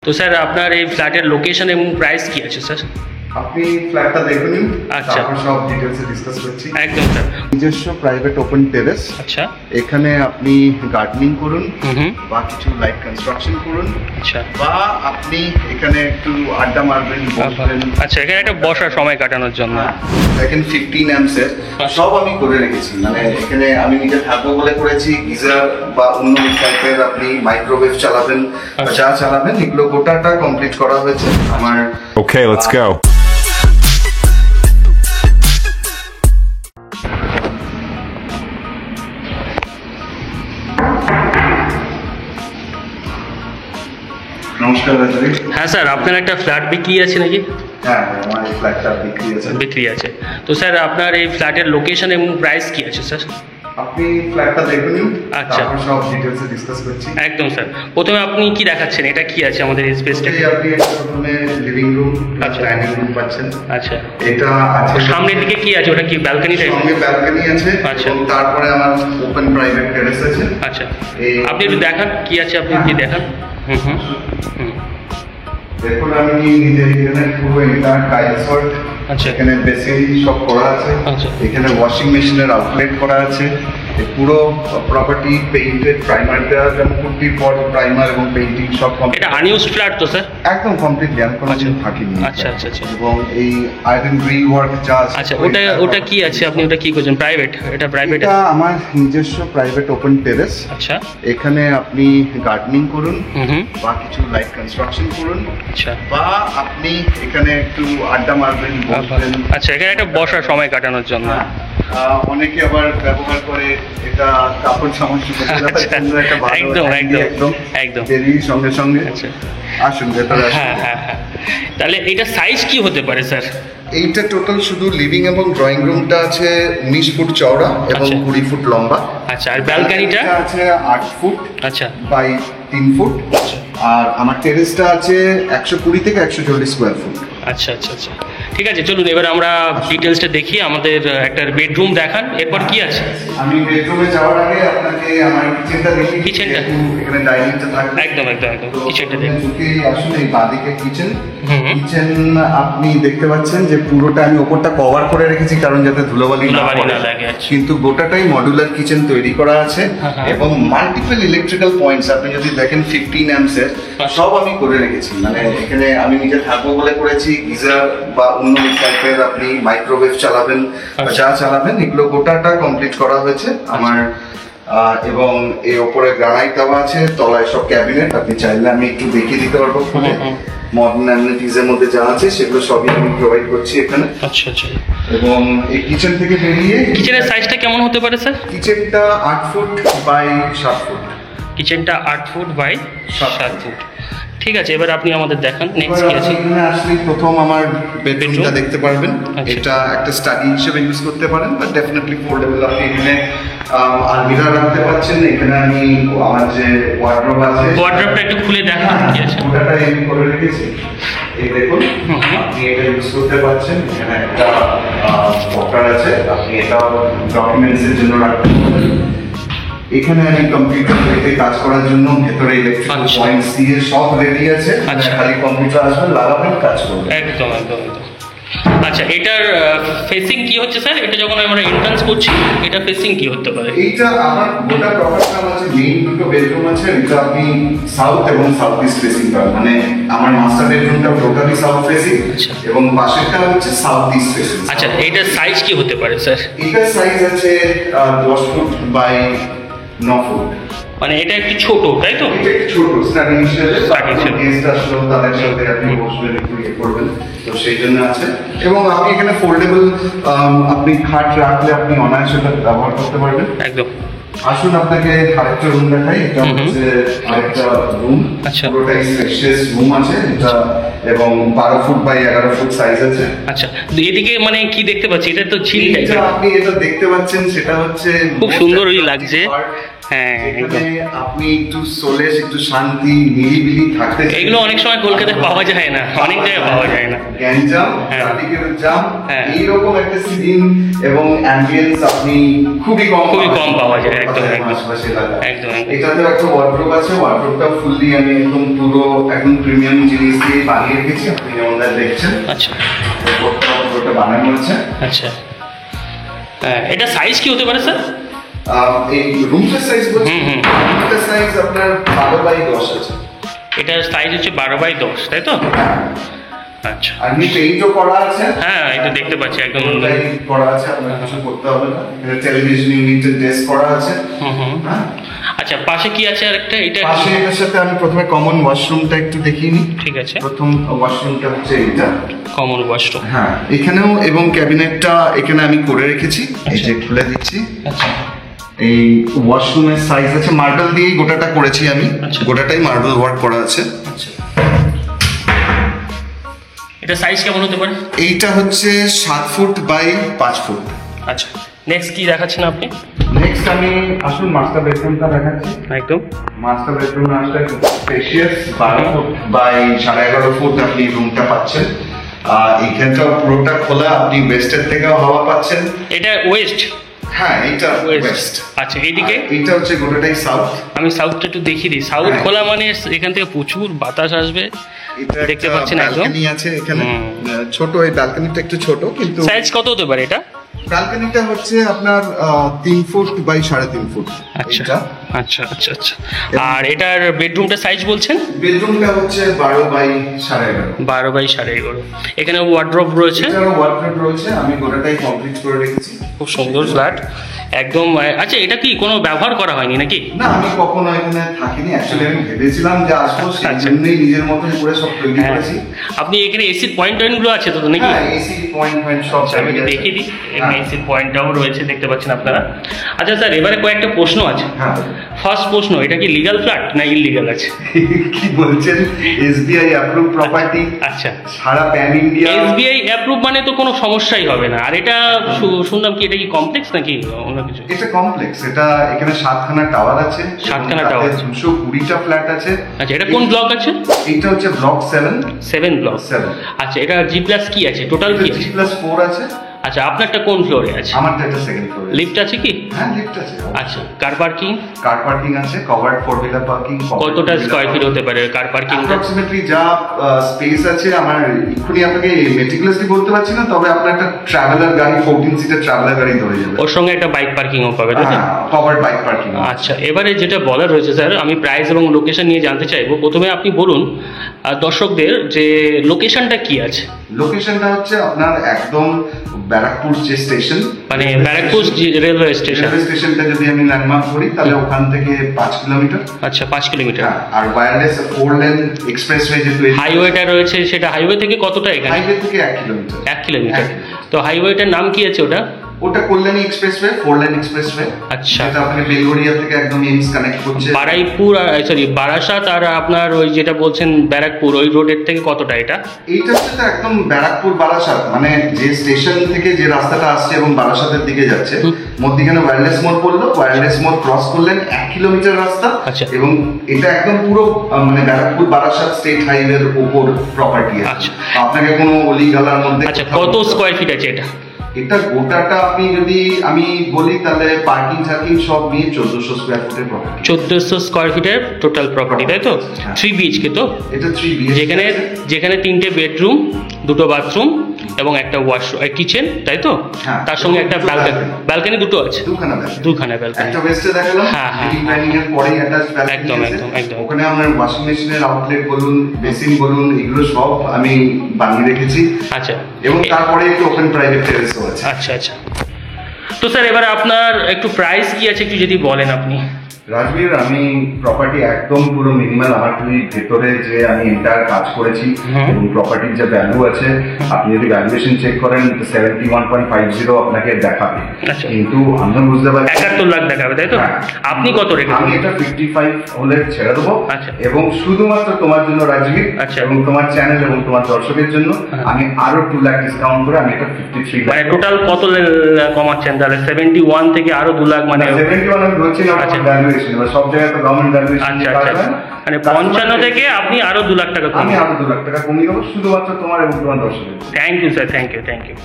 তো স্যার আপনার এই ফ্ল্যাটের লোকেশন এবং প্রাইস কি আছে স্যার? আপনি ফ্ল্যাটটা দেখে নিন, আচ্ছা। তারপর সব ডিটেলসে ডিসকাস করছি। একদম স্যার। নিজস্ব প্রাইভেট ওপেন টেরেস। আচ্ছা। এখানে আপনি গার্ডেনিং করুন হুম। বা কিছু লাইট কনস্ট্রাকশন করুন, আচ্ছা। বা আপনি এখানে একটু আড্ডা মারবেন, বসবেন। আচ্ছা, এখানে একটা বসার সময় কাটানোর জন্য। দেখেন 15 অ্যাম্পসের সব আমি করে রেখেছি, মানে এখানে আমি নিজে থাকবো বলে করেছি। গিজার বা অন্য টাইপের আপনি মাইক্রোওয়েভ চালাবেন, যা চালাবেন এগুলো গোটাটা কমপ্লিট করা হয়েছে আমার। Okay, let's go. নমস্কার রাজু। হ্যাঁ স্যার, আপনার একটা ফ্ল্যাট বিক্রি আছে নাকি? হ্যাঁ, আমার এই ফ্ল্যাটটা বিক্রি আছে। তো স্যার আপনার এই ফ্ল্যাটের লোকেশন এবং প্রাইস কি আছে স্যার? আপনি ফ্ল্যাটটা দেখে নিন, আচ্ছা। তারপর সব ডিটেলসে ডিসকাস করছি। একদম স্যার। প্রথমে আপনি কি দেখাচ্ছেন, এটা কি আছে আমাদের এই স্পেসটা? আপনি প্রথমে লিভিং রুম, আচ্ছা। ডাইনিং রুম পাচ্ছেন। আচ্ছা। এটা আছে সামনের দিকে কি আছে, ওটা কি ব্যালকনি টাইপ? সঙ্গে ব্যালকনি আছে। আচ্ছা। এবং তারপরে আমার ওপেন প্রাইভেট টেরেস আছে। আচ্ছা, এই- আপনি একটু দেখান কি আছে, আপনি কি দেখান। হুম হুম হুম। দেখুন আমি নিজে এখানে পুরো এটা টাইলস ওয়ার্ক। আচ্ছা। এখানে বেসিন সব করা আছে। আচ্ছা। এখানে ওয়াশিং মেশিনের আউটলেট করা আছে। এই পুরো প্রপার্টি পেইন্টেড, প্রাইমার দেওয়া, যেমন পুট্টি পট, প্রাইমার এবং পেইন্টিং সব কমপ্লিট। এটা আনইউজড ফ্ল্যাট তো স্যার? একদম কমপ্লিটলি, আমি কোনো দিন থাকিনি। আচ্ছা আচ্ছা আচ্ছা। এবং এই আয়রন গ্রিল ওয়ার্ক যা আছে। আচ্ছা, ওটা কি আছে, আপনি ওটা কি করছেন? প্রাইভেট? এটা প্রাইভেট? এটা আমার নিজস্ব প্রাইভেট ওপেন টেরেস। আচ্ছা। এখানে আপনি গার্ডেনিং করুন হুম। বা কিছু লাইট কনস্ট্রাকশন করুন, আচ্ছা। বা আপনি এখানে একটু আড্ডা মারবেন, বসবেন। আচ্ছা, এখানে একটা বসার সময় কাটানোর জন্য। অনেকে আবার ব্যবহার করে এটা কাপড় সমস্যা একটা ভালো একদম idea, একদম একদম। দেরির সঙ্গে সঙ্গে। আচ্ছা। আসুন ভেতরে আসুন। হ্যাঁ হ্যাঁ হ্যাঁ। তাহলে এটা সাইজ কি হতে পারে স্যার? এইটা টোটাল শুধু লিভিং এবং ড্রয়িং রুমটা আছে 19 ফুট চওড়া এবং আচ্ছা। 20 ফুট লম্বা। আচ্ছা, আর ব্যালকনিটা? আছে 8 ফুট আচ্ছা বাই 3 ফুট। আর আমার টেরেসটা আছে 120 থেকে 140 স্কোয়ার ফুট। আচ্ছা আচ্ছা আচ্ছা, ঠিক আছে। চলুন এবার আমরা ডিটেলসটা দেখি। আমাদের একটা বেডরুম দেখান, এরপর কি আছে? আমি বেডরুমে যাওয়ার আগে আপনাকে আমার কিচেনটা দেখিয়ে দিই। কিচেনটা? এখানে ডাইনিংটা থাকবে। একদম একদম একদম। কিচেনটা দেখুন। ঢুকে আসুন, এই বাঁদিকে কিচেন। হুম। কিচেন আপনি দেখতে পাচ্ছেন যে পুরোটা আমি ওপরটা কভার করে রেখেছি, কারণ যাতে ধুলোবালি না লাগে। কিন্তু গোটাটাই মডুলার কিচেন তৈরি করা আছে। এবং মাল্টিপল ইলেকট্রিক্যাল পয়েন্টস আপনি যদি দেখেন 15 অ্যাম্পসের সব আমি করে রেখেছি, মানে এখানে আমি নিজে থাকবো বলে করেছি। গিজার বা অন্য টাইপের আপনি মাইক্রোওয়েভ চালাবেন, যা চালাবেন এগুলো গোটাটা কমপ্লিট করা হয়েছে আমার। এবং এই ওপরে গ্রানাইট দেওয়া আছে, তলায় সব ক্যাবিনেট। আপনি চাইলে আমি একটু দেখিয়ে দিতে পারবো খুলে। মডার্ন অ্যামিনিটিজ এর মধ্যে যা আছে সেগুলো সবই আমি প্রোভাইড করছি এখানে। আচ্ছা আচ্ছা। এবং এই কিচেন থেকে বেরিয়ে কিচেনের সাইজটা কেমন হতে পারে স্যার? কিচেনটা 8 ফুট বাই 7 ফুট। কিচেনটা 8 ফুট বাই 7 ফুট। ঠিক আছে, এবার আপনি আমাদের দেখান নেক্সট কি আছে। এখানে আসলে প্রথম আমার বেডরুমটা দেখতে পারবেন। আচ্ছা। এটা একটা স্টাডি হিসেবে ইউজ করতে পারেন, বাট ডেফিনেটলি ফোল্ডেবল। আপনি এখানে আলমিরা রাখতে পারছেন। এখানে আমি আমার যে ওয়ার্ড্রোব আছে, ওয়ার্ড্রোবটা একটু খুলে দেখান কি আছে। ওটাটা আমি করে রেখেছি। এই দেখুন, আপনি এটা ইউজ করতে পারছেন। এখানে একটা পকার আছে, আপনি এটা ডকুমেন্টস এর জন্য রাখতে পারেন। এখানে আমি কম্পিউটার রেখে কাজ করার জন্য ভেতরে ইলেকট্রিক আচ্ছা। পয়েন্টস দিয়ে সব রেডি আছে। আচ্ছা। খালি কম্পিউটার আসবে, লাগাবেন, কাজ করবেন। একদম একদম একদম। আচ্ছা, এটার ফেসিং কি হচ্ছে স্যার? এটা যখন আমরা এন্ট্রান্স করছি, এটা ফেসিং কি হতে পারে? এইটা আমার গোটা প্রপার্টিটা আছে, মেইন দুটো বেডরুম আছে। এটা আপনি সাউথ এবং সাউথ ইস্ট ফেসিং পাবেন, মানে আমার মাস্টার বেডরুমটা টোটালি সাউথ ফেসিং এবং পাশেরটা হচ্ছে সাউথ ইস্ট ফেসিং। আচ্ছা, এটার সাইজ কি হতে পারে স্যার? এটার সাইজ আছে 10 ফুট বাই 9 ফুট। মানে এটা একটু ছোট, তাই তো? এটা একটু ছোট স্টার্টিং হিসেবে। Starting হিসেবে। গেস্ট আসলো, তাদের সাথে আপনি বসবেন, একটু ইয়ে করবেন, তো সেই জন্য আছে। এবং আপনি এখানে ফোল্ডেবল আপনি খাট রাখলে আপনি অনায়াসে এটা ব্যবহার করতে পারবেন। একদম। আসুন আপনাকে আরেকটা রুম দেখাই। এটা হচ্ছে আরেকটা রুম। আচ্ছা। পুরোটাই স্পেশিয়াস রুম আছে এটা, এবং 12 ফুট বাই 11 ফুট সাইজ আছে। আচ্ছা, এদিকে মানে কি দেখতে পাচ্ছি? এটা তো ঝিল এটা টাইপের। আপনি এটা দেখতে পাচ্ছেন, সেটা হচ্ছে খুব সুন্দরই লাগছে। হ্যাঁ, এখানে আপনি একটু সোলেস, একটু শান্তি, নিরিবিলি থাকতে চান। এগুলো অনেক সময় কলকাতায় পাওয়া যায় না, অনেক জায়গায় পাওয়া যায় না। গ্যাঞ্জাম, হ্যাঁ। ট্রাফিকের জ্যাম, হ্যাঁ। এইরকম একটা সিন এবং অ্যাম্বিয়েন্স আপনি খুবই কম পাওয়া যায়, একদম, একদম। আশেপাশে এলাকায়। একদম, একদম। এটাতে একটা ওয়ার্ড্রোব আছে, ওয়ার্ড্রোবটা ফুললি আমি একদম পুরো একদম প্রিমিয়াম জিনিস দিয়ে বানিয়ে রেখেছি, আপনি যেমন দেখছেন। আচ্ছা পুরোটা বানানো আছে। আচ্ছা, হ্যাঁ, এটা সাইজ কি হতে পারে স্যার? এই রুমটার সাইজ বলছি, রুমটার সাইজ আপনার 12x10 আছে। এটার সাইজ হচ্ছে 12x10, তাই তো? হ্যাঁ। আচ্ছা, আর নি পেইন্টও করা আছে। হ্যাঁ, এটা দেখতে পাচ্ছি একদম। পেইন্ট করা আছে, আপনার কিছু করতে হবে না। এটা টেলিভিশন ইউনিটের ডেস্ক করা আছে। হ্যাঁ। আচ্ছা, পাশে কি আছে আরেকটা? এটা পাশে এটার সাথে আমি প্রথমে কমন ওয়াশরুমটা একটু দেখিয়ে নিই। ঠিক আছে, প্রথম ওয়াশরুমটা হচ্ছে এইটা। Common washroom. হ্যাঁ, এখানেও এবং ক্যাবিনেটটা এখানে আমি করে রেখেছি, এই যে খুলে দিচ্ছি। আচ্ছা, এই ওয়াশরুমের সাইজ আছে, মার্বেল দিয়েই গোটাটা করেছি আমি। আচ্ছা। গোটাটাই মার্বেল ওয়ার্ক করা আছে। আচ্ছা, এটা সাইজ কেমন হতে পারে? এইটা হচ্ছে 7 ফুট বাই 5 ফুট। আচ্ছা, নেক্সট কি দেখাচ্ছেন আপনি? নেক্সট আমি আসুন মাস্টার বেডরুমটা দেখাচ্ছি। একদম। মাস্টার বেডরুম আসলে স্পেশিয়াস 12 ফুট বাই 11.5 ফুট আপনি রুমটা পাচ্ছেন। এইখানটা পুরোটা খোলা, আপনি ওয়েস্টের থেকেও হাওয়া পাচ্ছেন। এটা ওয়েস্ট? হ্যাঁ, এইটা ওয়েস্ট। ওয়েস্ট। আচ্ছা, এইদিকে? এইটা হচ্ছে গোটাটাই সাউথ। আমি সাউথটা একটু দেখিয়ে দিই। সাউথ হ্যাঁ। খোলা মানে এখান থেকে প্রচুর বাতাস আসবে, দেখতে পাচ্ছেন একদম। ব্যালকনি আছে এখানে, ছোট, এই ব্যালকনিটা একটু ছোট, কিন্তু সাইজ কত হতে পারে এটা? ব্যালকনিটা হচ্ছে আপনার 3 ফুট বাই 3.5 ফুট। আচ্ছা এটা আচ্ছা আচ্ছা আচ্ছা। আর এটার বেডরুমটা সাইজ বলছেন? বেডরুমটা হচ্ছে 12 বাই 11.5। 12x11। এখানে ওয়ার্ড্রপ রয়েছে, এটারও ওয়ার্ড্রোব রয়েছে, আমি গোটাটাই কমপ্লিট করে রেখেছি। খুব সুন্দর ফ্ল্যাট একদম। আচ্ছা, এটা কি কোনো ব্যবহার করা হয়নি নাকি? না, আমি কখনো এখানে থাকিনি, অ্যাকচুয়ালি আমি ভেবেছিলাম যে আসবো, সেই আচ্ছা। জন্যই নিজের মতন করে সব তৈরি হ্যাঁ। করেছি। আপনি এখানে এসির পয়েন্ট গুলো আছে তো নাকি? হ্যাঁ, এসি পয়েন্ট সব আমি জায়গায় আছে। দেখিয়ে দিই, এখানে হ্যাঁ। এসির পয়েন্টটাও রয়েছে, দেখতে পাচ্ছেন আপনারা। আচ্ছা স্যার, এবারে কয়েকটা প্রশ্ন আছে। হ্যাঁ। ফার্স্ট প্রশ্ন, এটা কি লিগ্যাল ফ্ল্যাট না ইললিগাল আছে? কি বলছেন? এসবিআই অ্যাপ্রুভ প্রপার্টি, আচ্ছা, সারা প্যান ইন্ডিয়া। এসবিআই অ্যাপ্রুভ মানে তো কোনো সমস্যাই হবে না। আর এটা শুনলাম কি এটা কি কমপ্লেক্স নাকি অন্য কিছু? এটা কমপ্লেক্স, এটা এখানে 7খানা টাওয়ার আছে, 7খানা এবং তাতে টাওয়ার। 220টা ফ্ল্যাট আছে। আচ্ছা, এটা কোন ব্লক আছে? এইটা হচ্ছে ব্লক 7। 7 ব্লক। 7। আচ্ছা, এটা জি প্লাস কি আছে, টোটাল কি আছে? G+4 আছে। আচ্ছা, আপনারটা কোন ফ্লোরে আছে? আমারটা এটা সেকেন্ড ফ্লোরে। লিফট আছে কি? হ্যাঁ, লিফট আছে। আচ্ছা, কার পার্কিং? কার পার্কিং আছে, কভার্ড 4 হুইলার পার্কিং। কতটা স্কয়ার ফিট হতে পারে কার পার্কিং? অ্যাপ্রক্সিমেটলি যা স্পেস আছে, আমার এক্ষুনি আপনাকে মেটিকুলাসলি বলতে পারছি না, তবে আপনার একটা ট্রাভেলার গাড়ি, 14 সিটার ট্রাভেলার গাড়ি ধরে যাবে। ওর সঙ্গে একটা বাইক পার্কিংও পাবে, তাই তো? Covered bike parking. আচ্ছা, এবারে যেটা বলার রয়েছে স্যার, আমি প্রাইস এবং লোকেশন নিয়ে জানতে চাইবো। প্রথমে আপনি বলুন দর্শকদের যে লোকেশনটা কি আছে। লোকেশনটা হচ্ছে আপনার একদম ব্যারাকপুর যে স্টেশন, মানে ব্যারাকপুর রেলওয়ে স্টেশন। রেলওয়ে স্টেশনটা যদি আমি ল্যান্ডমার্ক করি, তাহলে ওখান থেকে 5 কিলোমিটার। আচ্ছা, 5 কিলোমিটার। হ্যাঁ, আর ওয়্যারলেস 4 লেন এক্সপ্রেসওয়ে যেহেতু হাইওয়েটা রয়েছে, সেটা হাইওয়ে থেকে কতটা এখানে? হাইওয়ে থেকে 1 কিলোমিটার। 1 কিলোমিটার। তো হাইওয়েটার নাম কি আছে ওটা? ওটা কল্যাণী এক্সপ্রেসওয়ে, 4 লেন এক্সপ্রেসওয়ে। আচ্ছা। যেটা আপনাকে বেলগড়িয়া থেকে একদম এইমস কানেক্ট করছে। বারাইপুর, সরি বারাসাত, আর আপনার ওই যেটা বলছেন ব্যারাকপুর, ওই রোডের থেকে কতটা এটা? এইটা হচ্ছে তো একদম ব্যারাকপুর বারাসাত, মানে যে স্টেশন থেকে যে রাস্তাটা আসছে এবং বারাসাতের দিকে যাচ্ছে, মধ্যিখানে ওয়্যারলেস মোড় পড়লো, ওয়্যারলেস মোড় ক্রস করলেন 1 কিলোমিটার রাস্তা। আচ্ছা। এবং এটা একদম পুরো মানে ব্যারাকপুর বারাসাত স্টেট হাইওয়ের উপর প্রপার্টি আছে। আচ্ছা। আপনাকে কোনো অলি গালার মধ্যে আচ্ছা, কত স্কয়ার ফিট আছে এটা? এটা গোটাটা আপনি যদি আমি বলি, তাহলে পার্কিং টার্কিং সব নিয়ে 1400 স্কয়ার ফুটের প্রপার্টি। 1400 স্কয়ার ফিটের টোটাল প্রপার্টি, তাই তো? 3 বিএইচকে তো? এটা 3 বিএইচকে, যেখানে 3টে বেডরুম, 2টো বাথরুম এবং একটা ওয়াশরুম, কিচেন, তাই তো? হ্যাঁ। তার সঙ্গে একটা দুটো ব্যালকনি। ব্যালকনি দুটো আছে? দুখানা ব্যালকনি। দুখানা ব্যালকনি। একটা ওয়েস্টে দেখালাম, হ্যাঁ, হ্যাঁ, লিভিং ডাইনিং এর পরেই অ্যাটাচ ব্যালকনি একদম, আছে। একদম, একদম। ওখানে আমার ওয়াশিং মেশিনের আউটলেট বলুন, বেসিন বলুন, এগুলো সব আমি বানিয়ে রেখেছি। আচ্ছা। এবং তারপরে একটু ওপেন প্রাইভেট টেরেসও আছে। আচ্ছা আচ্ছা। তো স্যার, এবারে আপনার একটু প্রাইস কি আছে একটু যদি বলেন আপনি। রাজবীর, আমি প্রপার্টি একদম পুরো মিনিমাল, আমার খুবই ভেতরে যে আমি এন্টার কাজ করেছি এবং প্রপার্টির যে ভ্যালু আছে, আপনি যদি ভ্যালুয়েশন চেক করেন 71.50 আপনাকে দেখাবে। আচ্ছা। কিন্তু আমরা বুঝতে পারছি 71 লাখ দেখাবে, তাই তো? হ্যাঁ। আপনি কত রেখেছেন? আমি এটা 55 হলে ছেড়ে দেবো। আচ্ছা। এবং শুধুমাত্র তোমার জন্য রাজবীর, আচ্ছা। এবং তোমার চ্যানেল এবং তোমার দর্শকের জন্য হ্যাঁ। আমি আরো 2 লাখ ডিসকাউন্ট করে আমি এটা 53 লাখ। মানে টোটাল কত কমাচ্ছেন তাহলে? 71 থেকে আরো 2 লাখ, মানে 71 আমি বলছি না, আচ্ছা। ভ্যালুয়েশন ভ্যালুয়েশন, এবার সব জায়গায় তো গভর্নমেন্ট ভ্যালুয়েশন আচ্ছা আচ্ছা, মানে 55 থেকে আপনি আরো 2 লাখ টাকা আমি কমিয়ে। আরো 2 লাখ টাকা কমিয়ে দেবো শুধুমাত্র তোমার এবং তোমার দর্শকের। Thank you sir, thank you.